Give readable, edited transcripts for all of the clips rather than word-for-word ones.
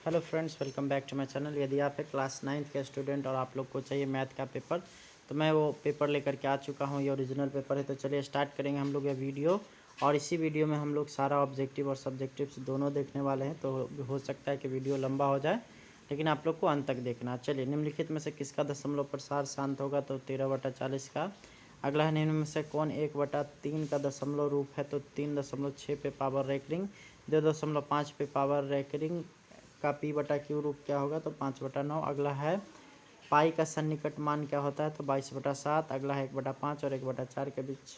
Hello friends, welcome back to my channel. यदि आप एक क्लास 9th के स्टूडेंट और आप लोग को चाहिए मैथ का पेपर, तो मैं वो पेपर लेकर के आ चुका हूँ। ये ओरिजिनल पेपर है। तो चलिए स्टार्ट करेंगे हम लोग ये वीडियो। और इसी वीडियो में हम लोग सारा ऑब्जेक्टिव और सब्जेक्टिव्स दोनों देखने वाले हैं। तो हो सकता है कि वीडियो लंबा हो जाए, लेकिन आप लोग को अंत तक देखना। चलिए, निम्नलिखित में से किसका दशमलव प्रसार शांत होगा? तो 13/40 का। अगला है, निम्न में से कौन 1/3 का दशमलव रूप है? तो 3.6 पे पावर रैंकिंग, 2.5 पे पावर रैंकिंग का p/q रूप क्या होगा? तो 5/9। अगला है, पाई का सन्निकट मान क्या होता है? तो 22/7। अगला है, 1/5 और 1/4 के बीच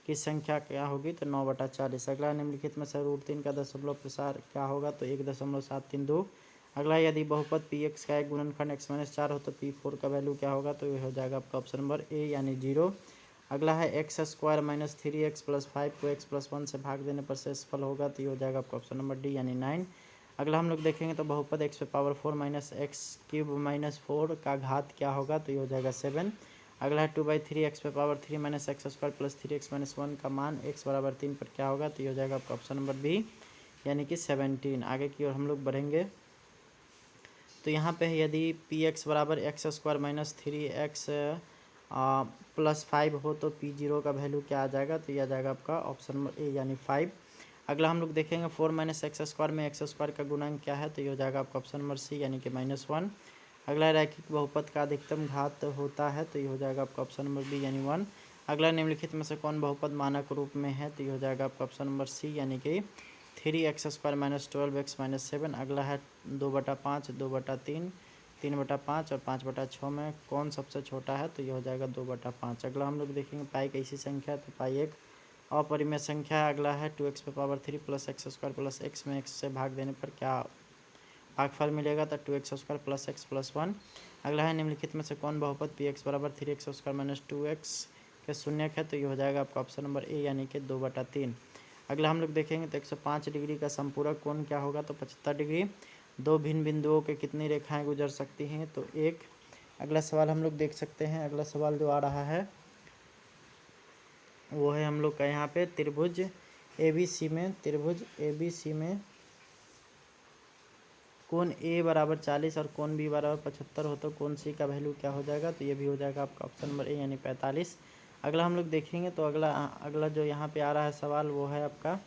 की संख्या क्या होगी? तो 9/40। अगला निम्नलिखित में से √3 का दशमलव प्रसार क्या होगा? तो 1.732। अगला है, यदि बहुपद px का एक गुणनखंड x-4 हो तो p4 का वैल्यू क्या होगा? तो ये हो जाएगा आपका ऑप्शन नंबर ए यानी 0। अगला है, x² - 3x + 5 को x + 1 से भाग देने पर शेषफल होगा, तो ये हो जाएगा आपका ऑप्शन नंबर डी यानी 9। अगला हम लोग देखेंगे तो बहुपद x⁴ - x³ - 4 का घात क्या होगा? तो ये हो जाएगा 7। अगला है, 2/3 x⁴ - x² + 3x - 1 का मान x = 3 पर क्या होगा? तो ये हो जाएगा आपका ऑप्शन नंबर बी यानी कि 17। आगे की ओर हम लोग बढ़ेंगे। तो यहाँ पे यदि px = x² - 3x + 5 हो तो p0 का वैल्यू क्या आ जाएगा? तो यह आ जाएगा आपका ऑप्शन नंबर ए यानी 5। अगला हम लोग देखेंगे 4 - x² में x² का गुणांक क्या है? तो ये हो जाएगा आपका ऑप्शन नंबर सी यानी कि -1। अगला, रैखिक बहुपद का अधिकतम घात होता है, तो ये हो जाएगा आपका ऑप्शन नंबर बी यानी 1। अगला, निम्नलिखित में से कौन बहुपद मानक रूप में है? तो ये हो जाएगा आपका ऑप्शन नंबर सी यानी कि 3x² - 12x - 7। अगला है, 2/5, 2/3, 3/5 और 5/6 में कौन सबसे छोटा है? तो ये हो जाएगा 2/5। अगला हम लोग देखेंगे, पाई कैसी संख्या है? तो पाई एक अपरिमेय संख्या है। अगला है, 2x⁴ + x² + x में x से भाग देने पर क्या भागफल मिलेगा? तो 2x² + x + 1। अगला है, निम्नलिखित में से कौन बहुपद px = 3x² - 2x के शून्यक है? तो ये हो जाएगा आपका ऑप्शन नंबर ए यानी कि 2/3। अगला हम लोग देखेंगे तो 105 डिग्री का संपूरक कोण क्या होगा? तो 75 डिग्री। दो भिन्न बिंदुओं के कितनी रेखाएं गुजर सकती हैं? तो एक। अगला सवाल हम लोग देख सकते हैं। अगला सवाल जो आ रहा है वो है हम लोग का यहाँ पे त्रिभुज ABC में कोण A = 40 और कोण B = 75 हो तो कोण C का वैल्यू क्या हो जाएगा? तो ये भी हो जाएगा आपका ऑप्शन नंबर ए यानी 45। अगला हम लोग देखेंगे तो अगला जो यहाँ पे आ रहा है सवाल वो है आपका,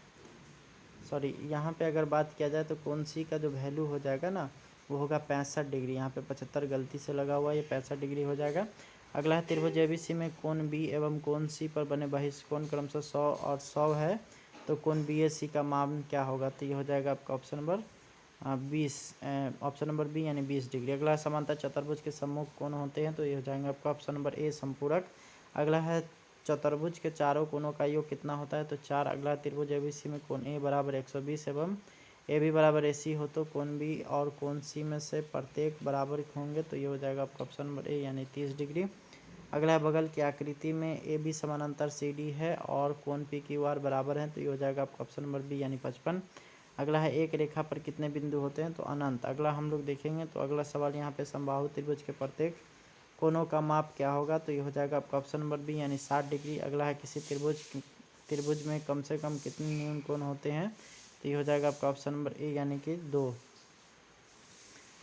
सॉरी, यहाँ पे अगर बात किया जाए तो कोण C का जो वैल्यू हो जाएगा ना, वो होगा 65 डिग्री। यहाँ पे 75 गलती से लगा हुआ है, ये 65 डिग्री हो जाएगा। अगला है, त्रिभुज ABC में कोण B एवं कोण C पर बने बहिष्कोण क्रमशः 100 और 100 है, तो कोण BAC का मान क्या होगा? तो ये हो जाएगा आपका option number 20, option number B यानी 20 डिग्री। अगला, समांतर चतुर्भुज के सम्मुख कोण होते हैं? तो ये हो जाएंगे आपका ऑप्शन नंबर ए संपूरक। अगला है, चतुर्भुज के चारों कोणों का योग कितना होता है? तो 4। अगला, त्रिभुज ABC में कोण A = 120 एवं AB = AC हो तो कोण B और कोण C में से प्रत्येक बराबर होंगे, तो ये हो जाएगा आपका ऑप्शन नंबर ए यानी 30 डिग्री। अगला, बगल की आकृति में AB समानांतर CD है और कोण PQR बराबर है, तो ये हो जाएगा आपका ऑप्शन नंबर बी यानी 55। अगला है, एक रेखा पर कितने बिंदु होते हैं? तो अनंत। अगला हम लोग देखेंगे तो अगला सवाल यहाँ पे समबाहु त्रिभुज के प्रत्येक कोणों का माप क्या होगा? तो ये हो जाएगा आपका ऑप्शन नंबर बी यानी 60 डिग्री। अगला है, किसी त्रिभुज में कम से कम कितने न्यून कोण होते हैं? तो ये हो जाएगा आपका ऑप्शन नंबर ए यानी कि 2।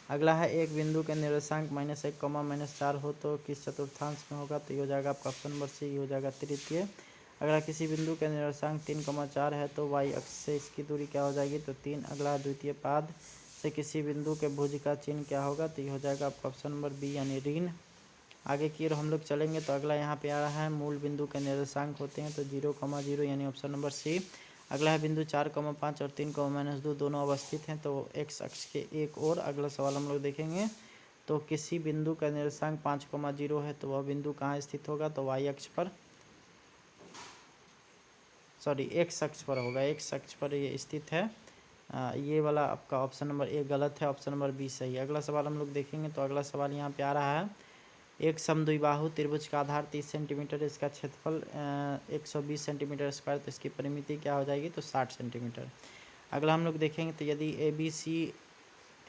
अगला है, एक बिंदु के निर्देशांक -1, -4 हो तो किस चतुर्थांश में होगा? तो ये हो जाएगा आपका ऑप्शन नंबर सी, ये हो जाएगा तृतीय। अगला, किसी बिंदु के निर्देशांक 3, 4 है तो y अक्ष से इसकी दूरी क्या हो जाएगी? तो 3। अगला, द्वितीय पाद से किसी बिंदु के भुज का चिन्ह क्या होगा? तो ये हो जाएगा आपका ऑप्शन नंबर बी यानी ऋण। आगे की ओर हम लोग चलेंगे तो अगला यहाँ पे आ रहा है, मूल बिंदु के निर्देशांक होते हैं, तो 0, 0 यानी ऑप्शन नंबर सी। अगला है, बिंदु 4, 5 और 3, -2 दोनों अवस्थित हैं, तो x अक्ष के एक ओर। अगला सवाल हम लोग देखेंगे तो किसी बिंदु का निर्देशांक 5, 0 है तो वह बिंदु कहाँ स्थित होगा? तो y अक्ष पर, सॉरी, x अक्ष पर होगा, x अक्ष पर ये स्थित है। ये वाला आपका ऑप्शन नंबर ए गलत है, ऑप्शन नंबर बी सही है। अगला सवाल हम लोग देखेंगे तो अगला सवाल यहाँ पे आ रहा है, एक समद्विबाहु त्रिभुज का आधार 30 सेंटीमीटर, इसका क्षेत्रफल 120 सेंटीमीटर स्क्वायर, तो इसकी परिमिति क्या हो जाएगी? तो 60 सेंटीमीटर। अगला हम लोग देखेंगे तो यदि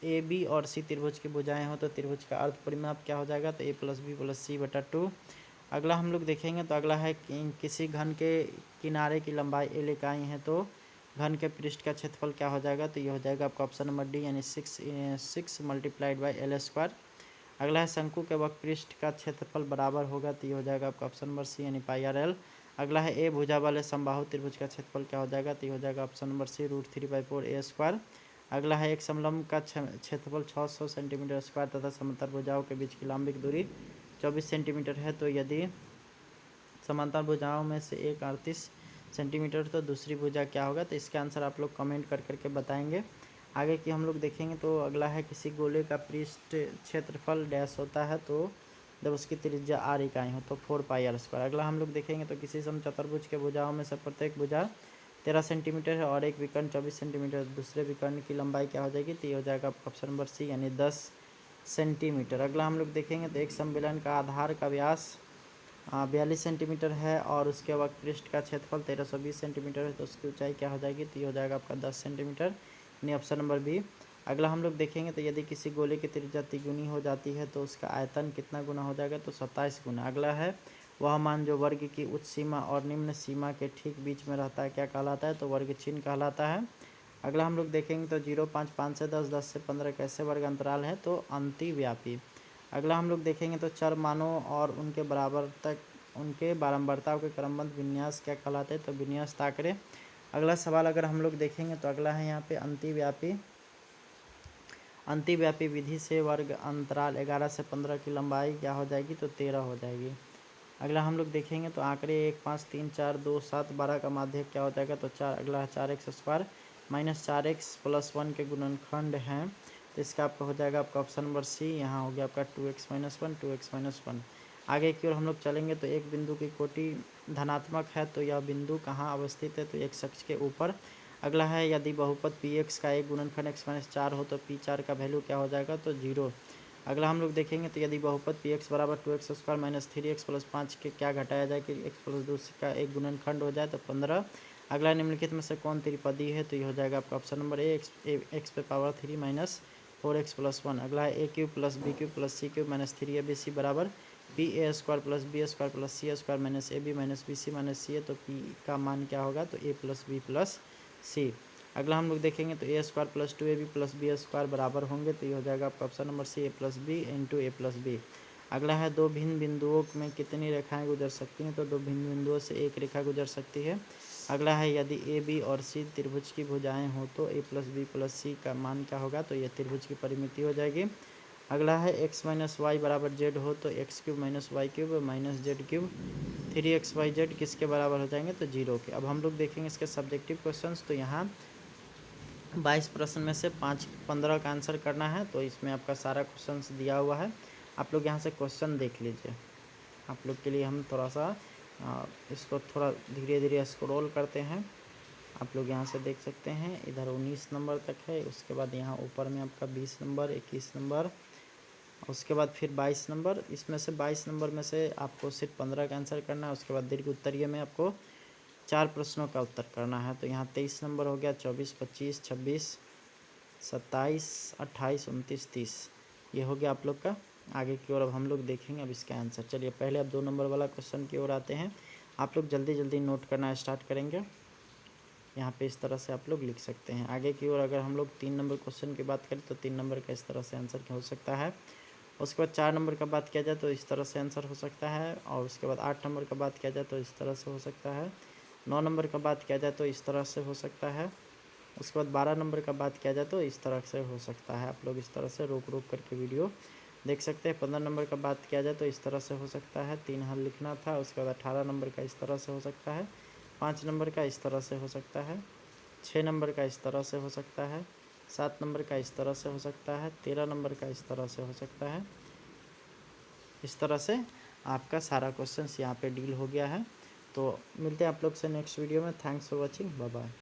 ए बी और सी त्रिभुज की भुजाएं हो तो त्रिभुज का अर्ध परिमाप क्या हो जाएगा? तो a + b + c/2। अगला हम लोग देखेंगे तो अगला है, किसी घन के किनारे की लंबाई l इकाई है तो घन के पृष्ठ का क्षेत्रफल क्या हो जाएगा, तो ये हो जाएगा आपका ऑप्शन नंबर डी यानी 6 मल्टीप्लाइड बाई एल स्क्वायर। अगला है शंकु के वक्र पृष्ठ का क्षेत्रफल बराबर होगा, तो ये हो जाएगा आपका ऑप्शन नंबर सी यानी पाई आर एल। अगला है ए भुजा वाले समबाहु त्रिभुज का क्षेत्रफल क्या हो जाएगा, तो ये हो जाएगा ऑप्शन नंबर सी √3/4 ए स्क्वायर। अगला है एक समलंब का क्षेत्रफल 600 सेंटीमीटर स्क्वायर तथा समांतर भुजाओं के बीच की लंबिक दूरी 24 सेंटीमीटर है, तो यदि समांतर भुजाओं में से एक 38 सेंटीमीटर तो दूसरी भुजा क्या होगा, तो इसका आंसर आप लोग कमेंट कर करके बताएंगे। आगे की हम लोग देखेंगे। तो अगला है किसी गोले का पृष्ठ क्षेत्रफल डैश होता है तो जब उसकी त्रिज्या r इकाई हो तो 4πr²। अगला हम लोग देखेंगे तो किसी समचतुर्भुज के भुजाओं में से प्रत्येक भुजा 13 सेंटीमीटर है और एक विकर्ण 24 सेंटीमीटर, दूसरे विकर्ण की लंबाई क्या हो जाएगी, तो ये हो जाएगा ऑप्शन नंबर सी यानी 10 सेंटीमीटर। अगला हम लोग देखेंगे तो एक समबेलन का आधार का व्यास 42 सेंटीमीटर है और उसके वक्र पृष्ठ का क्षेत्रफल 1320 सेंटीमीटर है, तो उसकी ऊंचाई क्या हो जाएगी, तो ये हो जाएगा आपका 10 सेंटीमीटर यानी ऑप्शन नंबर बी। अगला हम लोग देखेंगे तो यदि किसी गोले की त्रिज्या तिगुनी हो जाती है तो उसका आयतन कितना गुना हो जाएगा, तो 27 गुना। अगला है वह मान जो वर्ग की उच्च सीमा और निम्न सीमा के ठीक बीच में रहता है क्या कहलाता है, तो वर्ग चिन्ह कहलाता है। अगला हम लोग देखेंगे तो 0, 5, 5 से 10, 10 से 15 कैसे वर्ग अंतराल है, तो अंतिव्यापी। अगला हम लोग देखेंगे तो चर मानों और उनके बारंबारताओं के क्रमबद्ध विन्यास क्या कहलाते हैं, तो विन्यास ताकरे। अगला सवाल अगर हम लोग देखेंगे तो अगला है यहाँ पे अंतिव्यापी विधि से वर्ग अंतराल 11 से 15 की लंबाई क्या हो जाएगी, तो 13 हो जाएगी। अगला हम लोग देखेंगे तो आंकड़े 1, 5, 3, 4, 2, 7, 12 का माध्य क्या हो जाएगा, तो 4। अगला है 4x² माइनस 4x + 1 के गुणनखंड हैं, तो इसका आपका हो जाएगा आपका ऑप्शन नंबर सी। यहाँ हो गया आपका 2x - 1 2x - 1। आगे की ओर हम लोग चलेंगे तो एक बिंदु की कोटि धनात्मक है तो यह बिंदु कहाँ अवस्थित है, तो एक अक्ष के ऊपर। अगला है यदि बहुपद px का एक गुणनखंड x - 4 हो तो p4 का वैल्यू क्या हो जाएगा, तो 0। अगला हम लोग देखेंगे तो यदि बहुपद px बराबर 2x² - 3x + 5 के क्या घटाया जाए कि x + 2 का एक गुणनखंड हो जाए, तो 15। अगला निम्नलिखित में से कौन त्रिपदी है, तो ये हो जाएगा आपका ऑप्शन नंबर ए x पे पावर 3 - 4x + 1। अगला है a³ + b³ + c³ - 3abc बराबर pa² + b² + c² - ab - bc - ca, तो p का मान क्या होगा, तो a + b + c। अगला हम लोग देखेंगे तो a² + 2ab + b² बराबर होंगे, तो ये हो जाएगा आपका option number C a + b × a + b। अगला है दो भिन्न बिंदुओं में कितनी रेखाएं गुजर सकती हैं, तो दो भिन्न बिंदुओं से एक रेखा गुजर सकती है। अगला है यदि ए बी और सी त्रिभुज की भुजाएं हो तो a + b + c का मान क्या होगा, तो ये त्रिभुज की परिमिति हो जाएगी। अगला है x - y बराबर z हो तो x³ - y³ - z³ 3xyz किसके बराबर हो जाएंगे, तो 0 के। अब हम लोग देखेंगे इसके सब्जेक्टिव क्वेश्चंस। तो यहाँ 22 प्रश्न में से 15 का आंसर करना है, तो इसमें आपका सारा क्वेश्चंस दिया हुआ है। आप लोग यहाँ से क्वेश्चन देख लीजिए। आप लोग के लिए हम थोड़ा सा इसको थोड़ा धीरे धीरे स्क्रॉल करते हैं। आप लोग यहाँ से देख सकते हैं इधर 19 नंबर तक है, उसके बाद यहाँ ऊपर में आपका 20 नंबर 21 नंबर, उसके बाद फिर 22 नंबर। इसमें से 22 नंबर में से आपको सिर्फ 15 का आंसर करना है। उसके बाद दीर्घ उत्तरीय में आपको 4 प्रश्नों का उत्तर करना है। तो यहाँ 23 नंबर हो गया, 24, 25, 26, 27, 28, 29, 30, ये हो गया आप लोग का। आगे की ओर अब हम लोग देखेंगे अब इसका आंसर। चलिए पहले अब 2 नंबर वाला क्वेश्चन की ओर आते हैं। आप लोग जल्दी जल्दी नोट करना स्टार्ट करेंगे। यहाँ पे इस तरह से आप लोग लिख सकते हैं। आगे की ओर अगर हम लोग 3 नंबर क्वेश्चन की बात करें तो 3 नंबर का इस तरह से आंसर हो सकता है। उसके बाद 4 नंबर का बात किया जाए तो इस तरह से आंसर हो सकता है, और उसके बाद 8 नंबर का बात किया जाए तो इस तरह से हो सकता है। 9 नंबर का बात किया जाए तो इस तरह से हो सकता है। उसके बाद 12 नंबर का बात किया जाए तो इस तरह से हो सकता है। आप लोग इस तरह से रोक रोक करके वीडियो देख सकते हैं। 15 नंबर का बात किया जाए तो इस तरह से हो सकता है, 3 हल लिखना था। उसके बाद 18 नंबर का इस तरह से हो सकता है, 5 नंबर का इस तरह से हो सकता है, 6 नंबर का इस तरह से हो सकता है, 7 नंबर का इस तरह से हो सकता है, 13 नंबर का इस तरह से हो सकता है। इस तरह से आपका सारा क्वेश्चंस यहाँ पे डील हो गया है। तो मिलते हैं आप लोग से नेक्स्ट वीडियो में। Thanks for watching, bye bye.